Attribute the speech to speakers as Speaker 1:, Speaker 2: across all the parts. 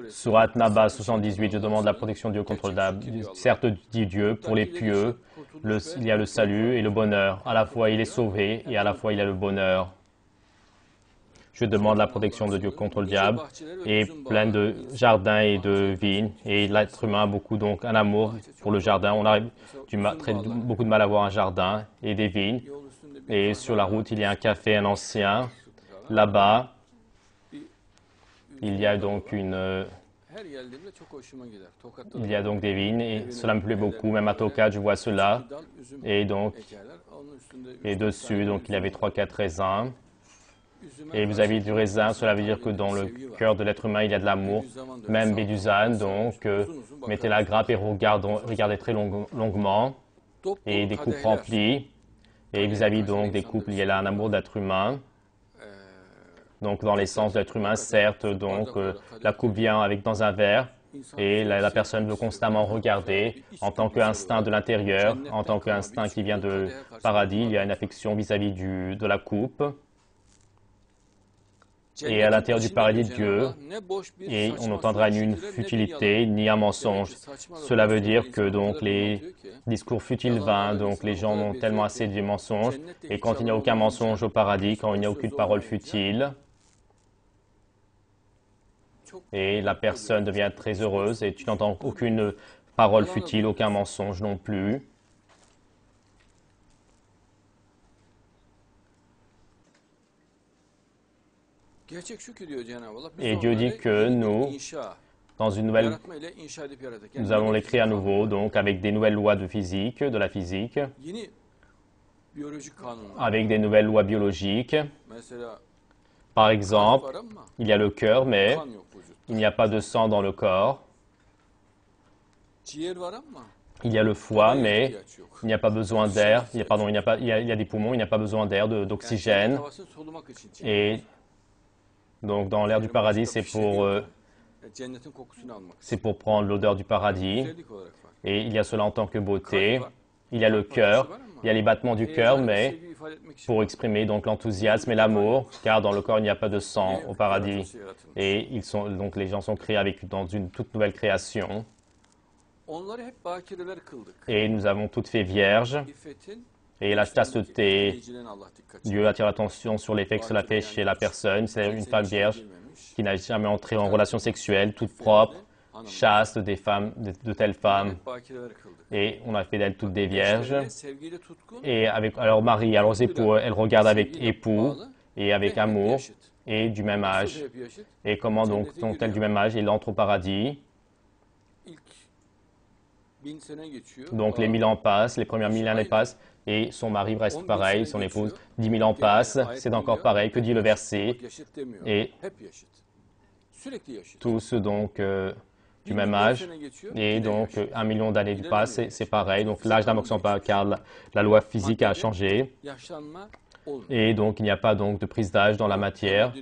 Speaker 1: Surat Naba 78, je demande la protection de Dieu contre le diable. Certes, dit Dieu, pour les pieux, il y a le salut et le bonheur. À la fois, il est sauvé et à la fois, il a le bonheur. Je demande la protection de Dieu contre le diable et plein de jardins et de vignes. Et l'être humain a beaucoup donc un amour pour le jardin. On a beaucoup de mal à avoir un jardin et des vignes. Et sur la route, il y a un café, un ancien. Là-bas, il y a donc des vignes et cela me plaît beaucoup. Même à Tokat, je vois cela. Et dessus, donc il y avait 3-4 raisins. Et vous avez du raisin, cela veut dire que dans le cœur de l'être humain, il y a de l'amour. Même Béduzan, donc, mettez la grappe et regardez très longuement. Et des coupes remplies. Et vis-à-vis donc des couples, il y a là un amour d'être humain. Donc dans l'essence de l'être humain, certes, donc la coupe vient dans un verre. Et la personne veut constamment regarder en tant qu'instinct de l'intérieur, en tant qu'instinct qui vient de paradis. Il y a une affection vis-à-vis de la coupe. Et à l'intérieur du paradis de Dieu, et on n'entendra ni une futilité, ni un mensonge. Cela veut dire que donc les discours futiles vains, donc les gens ont tellement assez de mensonges, et quand il n'y a aucun mensonge au paradis, quand il n'y a aucune parole futile, et la personne devient très heureuse, et tu n'entends aucune parole futile, aucun mensonge non plus. Et Dieu dit que nous, dans une nouvelle, nous allons les créer à nouveau, donc avec des nouvelles lois de la physique, avec des nouvelles lois biologiques. Par exemple, il y a le cœur, mais il n'y a pas de sang dans le corps. Il y a le foie, mais il n'y a pas besoin d'air. Il y a des poumons, il n'y a pas besoin d'air, d'oxygène. Et donc, dans l'air du paradis, c'est pour prendre l'odeur du paradis. Et il y a cela en tant que beauté. Il y a le cœur, il y a les battements du cœur, mais pour exprimer donc l'enthousiasme et l'amour, car dans le corps, il n'y a pas de sang au paradis. Et donc les gens sont créés dans une toute nouvelle création. Et nous avons toutes fait vierges. Et la chasteté, Dieu attire l'attention sur l'effet que cela fait chez la personne. C'est une femme vierge qui n'a jamais entré en relation sexuelle, toute propre, chaste, de telles femmes. Et on a fait d'elles toutes des vierges. Et avec leurs maris, leurs époux, elles regardent avec époux et avec amour et du même âge. Et comment donc sont-elles du même âge? Ils entrent au paradis. Donc les 1000 ans passent, les premières 1000 années passent. Et son mari reste pareil, son épouse, 10 000 ans passent, c'est encore pareil. Que dit le verset? Et tous donc du même âge, et donc 1 million d'années passent, c'est pareil. Donc l'âge n'avance pas car la loi physique a changé. Et donc il n'y a pas donc de prise d'âge dans la matière.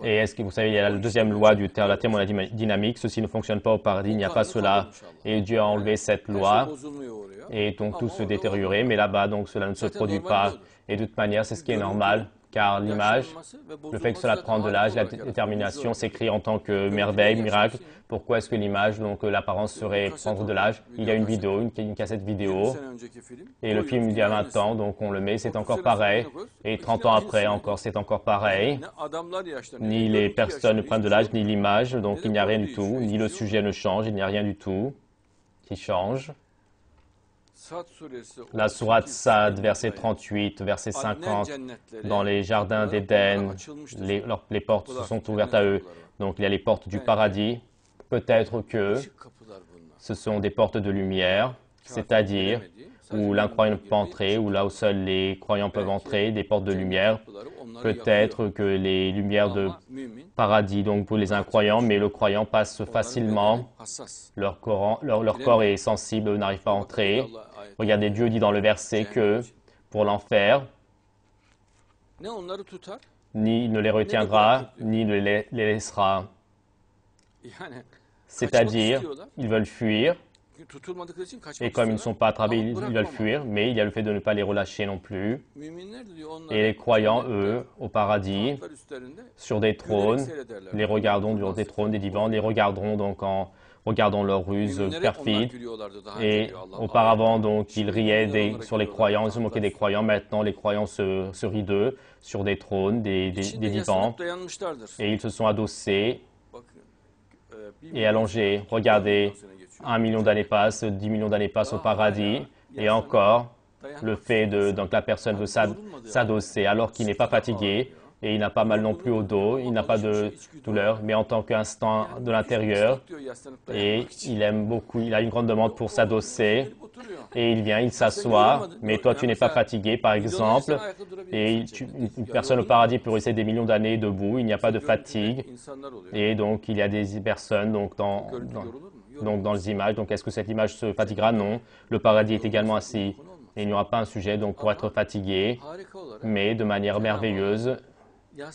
Speaker 1: Et est-ce que vous savez, il y a la deuxième loi de la thermodynamique, ceci ne fonctionne pas au paradis, il n'y a pas cela. Et Dieu a enlevé cette loi. Et donc tout se détériorait, mais là-bas, donc cela ne se produit pas. Et de toute manière, c'est ce qui est normal, car l'image, le fait que cela prend de l'âge, la détermination s'écrit en tant que merveille, miracle. Pourquoi est-ce que l'image, donc l'apparence serait prendre de l'âge? Il y a une vidéo, une cassette vidéo, et le film il y a 20 ans, donc on le met, c'est encore pareil. Et 30 ans après, encore, c'est encore pareil. Ni les personnes ne prennent de l'âge, ni l'image, donc il n'y a rien du tout, ni le sujet ne change, il n'y a rien du tout qui change. La sourate Sad, verset 38, verset 50, dans les jardins d'Éden, les portes se sont ouvertes à eux. Donc il y a les portes du paradis. Peut-être que ce sont des portes de lumière, c'est-à-dire où l'incroyant ne peut pas entrer, où là où seuls les croyants peuvent entrer, des portes de lumière. Peut-être que les lumières de paradis, donc pour les incroyants, mais le croyant passe facilement. Leur corps est sensible, eux n'arrivent pas à entrer. Regardez, Dieu dit dans le verset que pour l'enfer, ni ne les retiendra, ni ne les laissera. C'est-à-dire, ils veulent fuir, Et comme ils ne sont pas attrapés, ils veulent fuir, mais il y a le fait de ne pas les relâcher non plus. Et les croyants, eux, au paradis, sur des trônes, les regardons sur des trônes, des divans, les regarderont donc en regardant leurs ruses perfides. Et auparavant, donc, ils riaient sur les croyants, ils se moquaient des croyants. Maintenant, les croyants se rient d'eux sur des trônes, des divans. Et ils se sont adossés et allongés. Regardez, 1 million d'années passent, 10 millions d'années passent au paradis. Et encore, le fait donc la personne veut s'adosser alors qu'il n'est pas fatigué. Et il n'a pas mal non plus au dos, il n'a pas de douleur, mais en tant qu'instant de l'intérieur, et il aime beaucoup, il a une grande demande pour s'adosser, et il vient, il s'assoit, mais toi tu n'es pas fatigué par exemple, et une personne au paradis peut rester des millions d'années debout, il n'y a pas de fatigue, et donc il y a des personnes donc dans les images, donc est-ce que cette image se fatiguera? Non, le paradis est également assis, et il n'y aura pas un sujet donc pour être fatigué, mais de manière merveilleuse,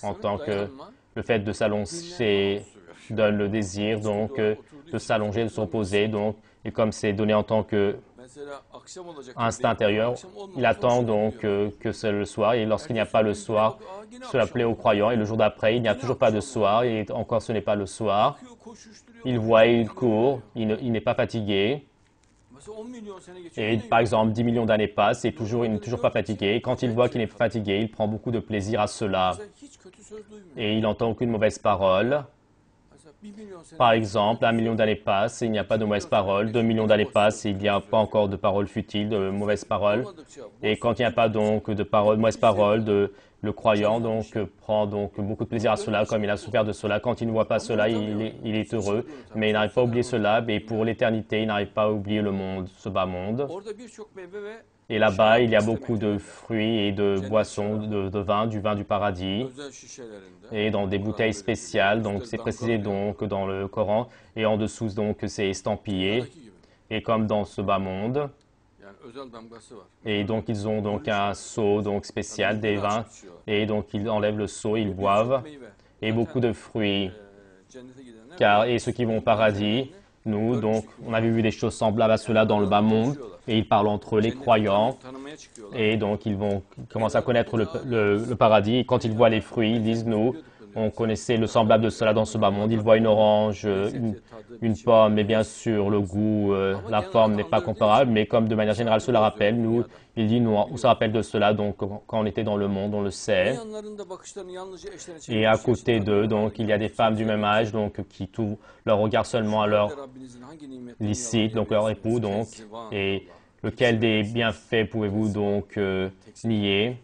Speaker 1: en tant que le fait de s'allonger donne le désir donc de s'allonger, de se reposer, donc, et comme c'est donné en tant que instinct intérieur, il attend donc que c'est le soir, et lorsqu'il n'y a pas le soir, cela plaît aux croyants, et le jour d'après, il n'y a toujours pas de soir, et encore ce n'est pas le soir, il voit et il court, il n'est pas fatigué. Et par exemple, 10 millions d'années passent et il n'est toujours pas fatigué. Et quand il voit qu'il n'est pas fatigué, il prend beaucoup de plaisir à cela. Et il n'entend aucune mauvaise parole. Par exemple, 1 million d'années passent et il n'y a pas de mauvaise parole. 2 millions d'années passent et il n'y a pas encore de paroles futiles, de mauvaises paroles. Et quand il n'y a pas donc de mauvaises paroles, le croyant donc prend donc beaucoup de plaisir à cela, comme il a souffert de cela. Quand il ne voit pas cela, il est heureux, mais il n'arrive pas à oublier cela. Et pour l'éternité, il n'arrive pas à oublier le monde, ce bas monde. Et là-bas, il y a beaucoup de fruits et de boissons, de vin, du vin du paradis, et dans des bouteilles spéciales. Donc, c'est précisé donc dans le Coran. Et en dessous, donc, c'est estampillé. Et comme dans ce bas monde. Et donc, ils ont donc un seau donc spécial des vins. Et donc, ils enlèvent le seau, ils boivent. Et beaucoup de fruits. Et ceux qui vont au paradis, nous, donc, on avait vu des choses semblables à cela dans le bas monde. Et ils parlent entre eux, les croyants. Et donc, ils commencent à connaître le paradis. Et quand ils voient les fruits, ils disent, nous, on connaissait le semblable de cela dans ce bas monde. Ils voient une orange, une pomme, et bien sûr, le goût, la forme n'est pas comparable. Mais comme de manière générale, cela rappelle, nous, il dit, nous, on se rappelle de cela, donc, quand on était dans le monde, on le sait. Et à côté d'eux, donc, il y a des femmes du même âge, donc, qui tout leur regard seulement à leur licite, donc leur époux, donc, et lequel des bienfaits pouvez-vous donc nier?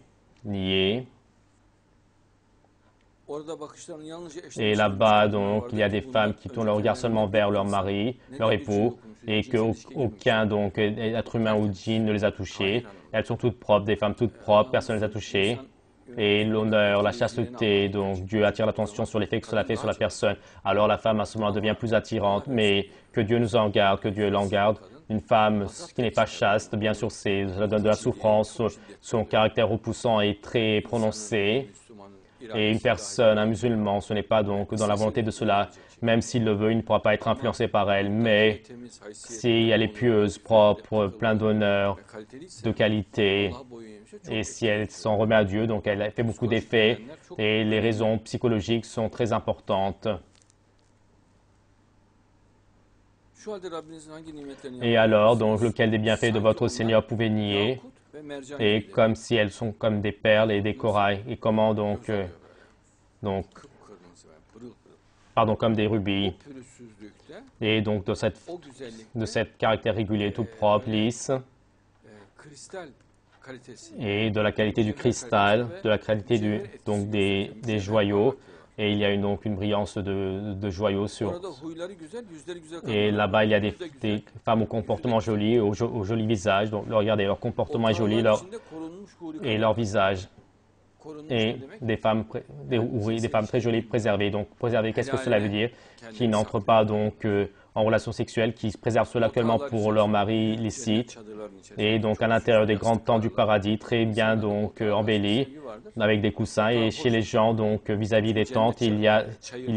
Speaker 1: Et là-bas, donc, il y a des femmes qui tournent leur regard seulement vers leur mari, leur époux, et qu'aucun donc être humain ou djinn ne les a touchées. Elles sont toutes propres, des femmes toutes propres, personne ne les a touchées. Et l'honneur, la chasteté, donc Dieu attire l'attention sur l'effet que cela fait sur la personne. Alors la femme à ce moment devient plus attirante, mais que Dieu nous en garde, que Dieu l'en garde. Une femme qui n'est pas chaste, bien sûr, cela donne de la souffrance, son caractère repoussant est très prononcé. Et une personne, un musulman, ce n'est pas donc dans la volonté de cela. Même s'il le veut, il ne pourra pas être influencé par elle. Mais si elle est pieuse, propre, pleine d'honneur, de qualité, et si elle s'en remet à Dieu, donc elle fait beaucoup d'effets, et les raisons psychologiques sont très importantes. Et alors, donc, lequel des bienfaits de votre Seigneur pouvez nier? Et comme si elles sont comme des perles et des corails. Et comment donc, comme des rubis. Et donc de cette caractère régulier, tout propre, lisse. Et de la qualité du cristal, de la qualité des joyaux. Et il y a donc une brillance de joyaux sur. Et là-bas, il y a des femmes au comportement joli, au joli visage. Donc, regardez, leur comportement est joli, et leur visage. Et des femmes très jolies, préservées. Donc, préservées, qu'est-ce que cela veut dire? Qui n'entrent pas donc en relation sexuelle, qui préservent cela actuellement pour leur mari licite. Et donc à l'intérieur des grandes tentes du paradis, très bien donc embellies, avec des coussins. Et chez les gens, donc vis-à-vis des tentes, il y a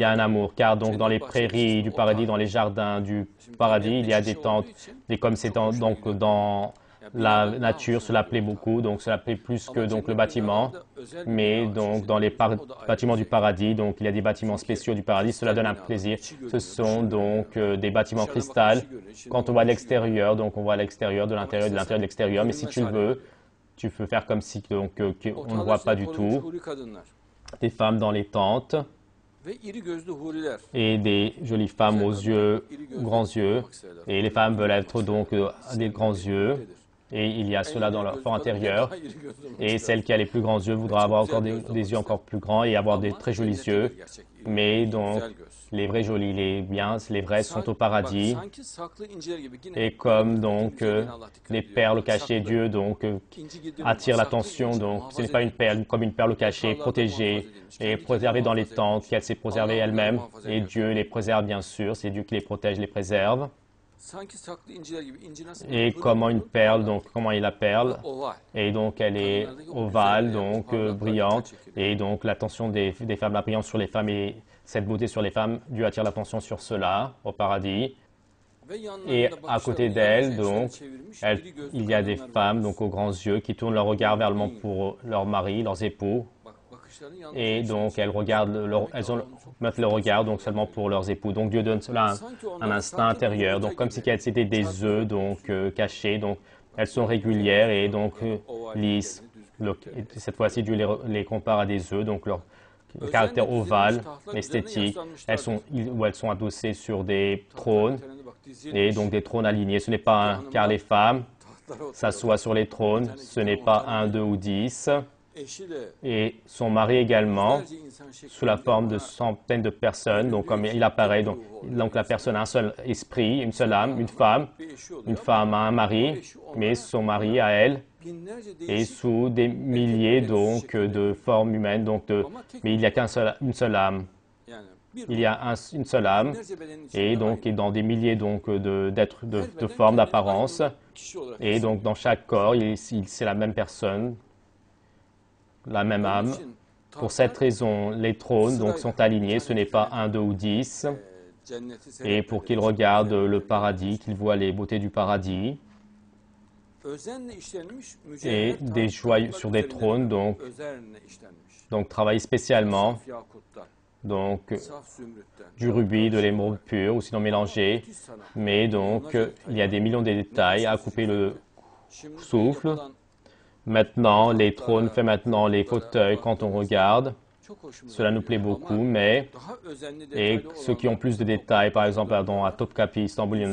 Speaker 1: un amour. Car donc dans les prairies du paradis, dans les jardins du paradis, il y a des tentes. Et comme c'est donc dans la nature, cela plaît beaucoup, donc cela plaît plus que donc le bâtiment. Mais donc dans les bâtiments du paradis, donc il y a des bâtiments spéciaux du paradis, cela donne un plaisir. Ce sont donc des bâtiments cristal. Quand on voit l'extérieur, donc on voit l'extérieur, de l'intérieur, de l'extérieur. Mais si tu veux, tu peux faire comme si donc on ne voit pas du tout. Des femmes dans les tentes et des jolies femmes aux yeux, grands yeux. Et les femmes veulent être donc des grands yeux. Et il y a cela dans leur fort intérieur. Et celle qui a les plus grands yeux voudra avoir encore des yeux encore plus grands et avoir des très jolis yeux. Mais donc, les vrais jolis, les biens, les vrais sont au paradis. Et comme donc les perles cachées, Dieu donc attire l'attention. Donc, ce n'est pas une perle comme une perle cachée, protégée et préservée dans les tentes qu'elle s'est préservée elle-même. Et Dieu les préserve bien sûr. C'est Dieu qui les protège, les préserve. Et comment une perle, donc comment est la perle, et donc elle est ovale, donc brillante, et donc l'attention des femmes, la brillance sur les femmes et cette beauté sur les femmes, Dieu attire l'attention sur cela au paradis. Et à côté d'elle, donc, il y a des femmes donc aux grands yeux qui tournent leur regard vers le monde pour leur mari, leurs époux. Et donc, elles mettent le regard donc seulement pour leurs époux. Donc, Dieu donne cela un instinct intérieur. Donc, comme si c'était des œufs donc cachés. Donc, elles sont régulières et donc lisses. Cette fois-ci, Dieu les compare à des œufs. Donc, leur caractère ovale, esthétique. Elles sont adossées sur des trônes et donc des trônes alignés. Ce n'est pas un, car les femmes s'assoient sur les trônes. Ce n'est pas 1, 2 ou 10. Et son mari également, sous la forme de centaines de personnes. Donc, comme il apparaît, donc la personne a un seul esprit, une seule âme, une femme. Une femme a un mari, mais son mari a elle, et sous des milliers donc de formes humaines. Donc mais il n'y a qu'une seule âme. Il y a une seule âme, et donc dans des milliers donc d'êtres de formes, d'apparence. Et donc dans chaque corps, c'est la même personne. La même âme. Pour cette raison, les trônes donc, sont alignés, ce n'est pas 1, 2 ou 10. Et pour qu'ils regardent le paradis, qu'ils voient les beautés du paradis. Et des joyaux sur des trônes, donc travaillent spécialement, donc du rubis, de l'émeraude pur, ou sinon mélangé. Mais donc, il y a des millions de détails à couper le souffle. Maintenant, les trônes fait maintenant les fauteuils quand on regarde. Cela nous plaît beaucoup, mais et ceux qui ont plus de détails, par exemple à Topkapi, Istanbul,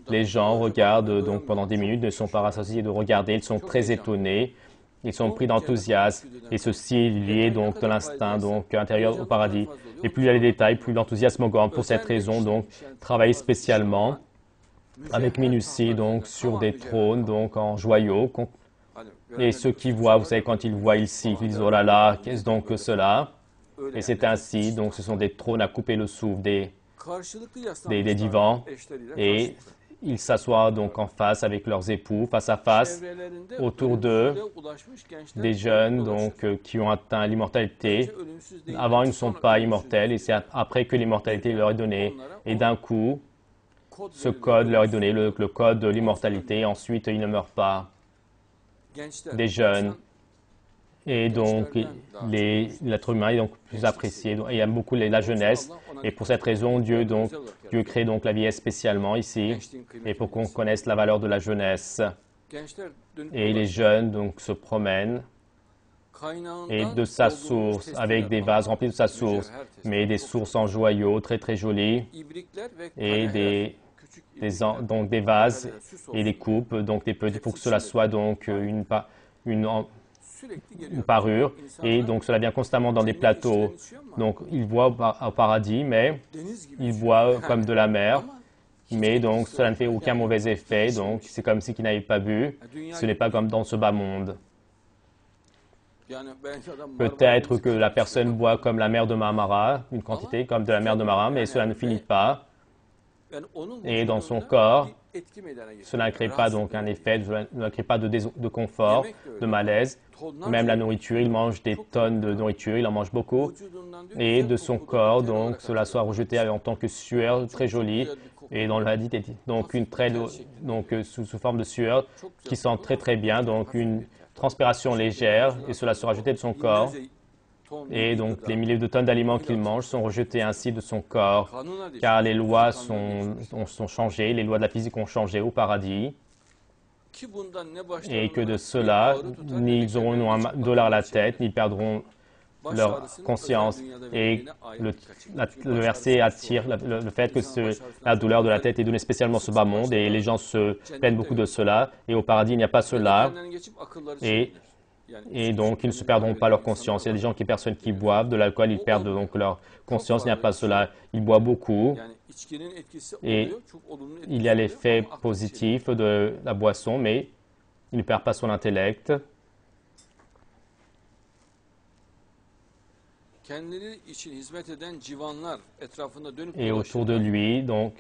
Speaker 1: les gens regardent donc pendant des minutes, ne sont pas rassasiés de regarder, ils sont très étonnés, ils sont pris d'enthousiasme et ceci est lié donc de l'instinct donc intérieur au paradis. Et plus il y a les détails, plus l'enthousiasme augmente. Pour cette raison, donc travailler spécialement avec minutie donc sur des trônes donc en joyaux. Et ceux qui voient, vous savez, quand ils voient ici, ils disent « Oh là là, qu'est-ce donc que cela ?» Et c'est ainsi, donc ce sont des trônes à couper le souffle, des divans. Et ils s'assoient donc en face avec leurs époux, face à face, autour d'eux, des jeunes donc qui ont atteint l'immortalité. Avant, ils ne sont pas immortels, et c'est après que l'immortalité leur est donnée. Et d'un coup, ce code leur est donné, le code de l'immortalité. Ensuite, ils ne meurent pas. Des jeunes. Et donc, l'être humain est donc plus apprécié. Et il aime beaucoup la jeunesse. Et pour cette raison, Dieu crée donc la vieillesse spécialement ici, et pour qu'on connaisse la valeur de la jeunesse. Et les jeunes donc se promènent et de sa source, avec des vases remplis de sa source, mais des sources en joyaux très très jolies, et donc des vases et des coupes, donc des petits, pour que cela soit donc une parure. Et donc cela vient constamment dans des plateaux. Donc ils voient au paradis, mais ils voient comme de la mer. Mais donc cela ne fait aucun mauvais effet. Donc c'est comme si qu'ils n'avaient pas bu. Ce n'est pas comme dans ce bas monde. Peut-être que la personne boit comme la mer de Marmara, une quantité comme de la mer de Marmara, mais cela ne finit pas. Et dans son corps, cela ne crée pas donc un effet, ne crée pas de confort, de malaise. Même la nourriture, il mange des tonnes de nourriture, il en mange beaucoup. Et de son corps, donc cela soit rejeté en tant que sueur très jolie. Et dans le hadith, donc sous forme de sueur qui sent très très bien, donc une transpiration légère, et cela sera rejeté de son corps. Et donc les milliers de tonnes d'aliments qu'il mange sont rejetés ainsi de son corps, car les lois sont changées, les lois de la physique ont changé au paradis. Et que de cela, ni ils auront un dollar à la tête, ni perdront leur conscience. Et le verset attire le fait que la douleur de la tête est donnée spécialement ce bas monde, et les gens se plaignent beaucoup de cela. Et au paradis, il n'y a pas cela. Et donc, ils ne se perdront pas leur conscience. Il y a des gens personnes qui boivent de l'alcool, ils perdent donc leur conscience. Il n'y a pas cela. Ils boivent beaucoup. Et il y a l'effet positif de la boisson, mais il ne perd pas son intellect. Et autour de lui, donc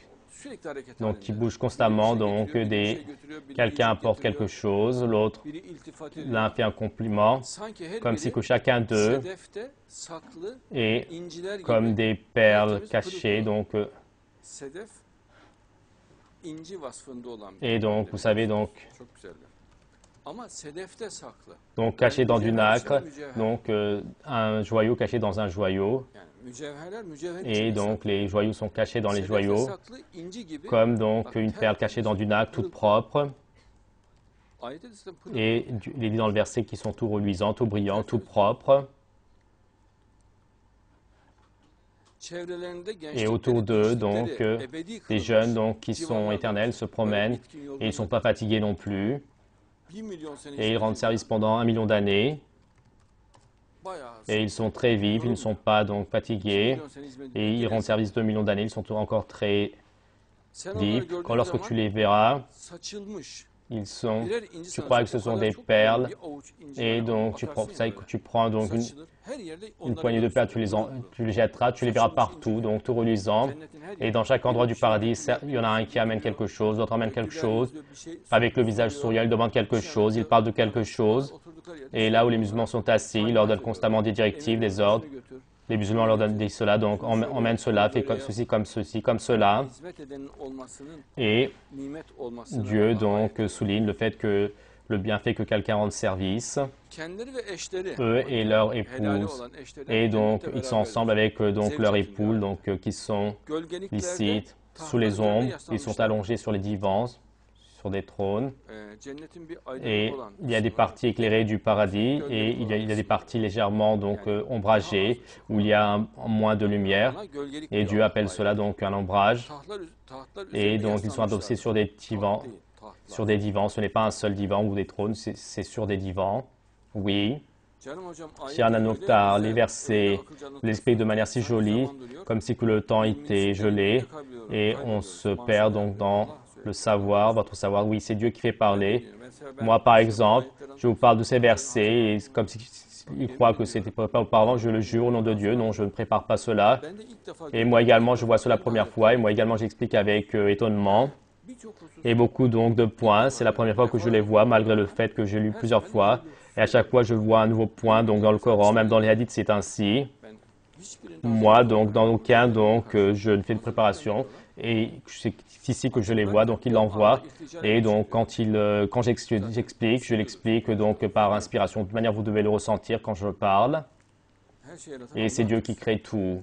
Speaker 1: qui bouge constamment, donc quelqu'un apporte quelque chose, l'autre, l'un fait un compliment, comme si que chacun d'eux est comme des perles cachées, donc, et donc, vous savez, donc caché dans du nacre, donc un joyau caché dans un joyau. Et donc les joyaux sont cachés dans les joyaux, comme donc une perle cachée dans du nacre toute propre. Et il est dit dans le verset qu'ils sont tout reluisants, tout brillants, tout propres. Et autour d'eux, donc, des jeunes donc, qui sont éternels se promènent et ils ne sont pas fatigués non plus. Et ils rendent service pendant 1 million d'années. Et ils sont très vifs, ils ne sont pas donc fatigués. Et ils rendent service 2 millions d'années, ils sont encore très vifs. Lorsque tu les verras, tu crois que ce sont des perles. Et donc tu prends donc une poignée de perles, tu les jetteras, tu les verras partout, donc tout reluisant. Et dans chaque endroit du paradis, il y en a un qui amène quelque chose, l'autre amène quelque chose. Avec le visage souriant, il demande quelque chose, il parle de quelque chose. Et là où les musulmans sont assis, il leur donne constamment des directives, des ordres. Les musulmans leur donnent cela, donc emmène cela, fais comme ceci, comme cela. Et Dieu donc souligne le fait que le bienfait que quelqu'un rende service, eux et leur épouse. Et donc ils sont ensemble avec donc leur épouse, donc qui sont ici sous les ombres, ils sont allongés sur les divans, sur des trônes, et il y a des parties éclairées du paradis et il y a des parties légèrement donc ombragées où il y a moins de lumière, et Dieu appelle cela donc un ombrage. Et donc ils sont adossés sur des divans, ce n'est pas un seul divan ou des trônes, c'est sur des divans. Oui. Shir Nanoktar, les versets l'expliquent de manière si jolie, comme si que le temps était gelé, et on se perd donc dans le savoir, votre savoir. Oui, c'est Dieu qui fait parler. Moi, par exemple, je vous parle de ces versets, et comme s'il croit que c'était pas auparavant, je le jure au nom de Dieu, non, je ne prépare pas cela. Et moi également, je vois cela la première fois, et moi également, j'explique avec étonnement. Et beaucoup donc de points, c'est la première fois que je les vois, malgré le fait que j'ai lu plusieurs fois. Et à chaque fois, je vois un nouveau point, donc dans le Coran, même dans les hadiths, c'est ainsi. Moi, donc, dans aucun, donc, je ne fais de préparation. Et c'est ici que je les vois, donc il l'envoie. Et donc, quand j'explique, je l'explique donc par inspiration. De toute manière, vous devez le ressentir quand je parle. Et c'est Dieu qui crée tout.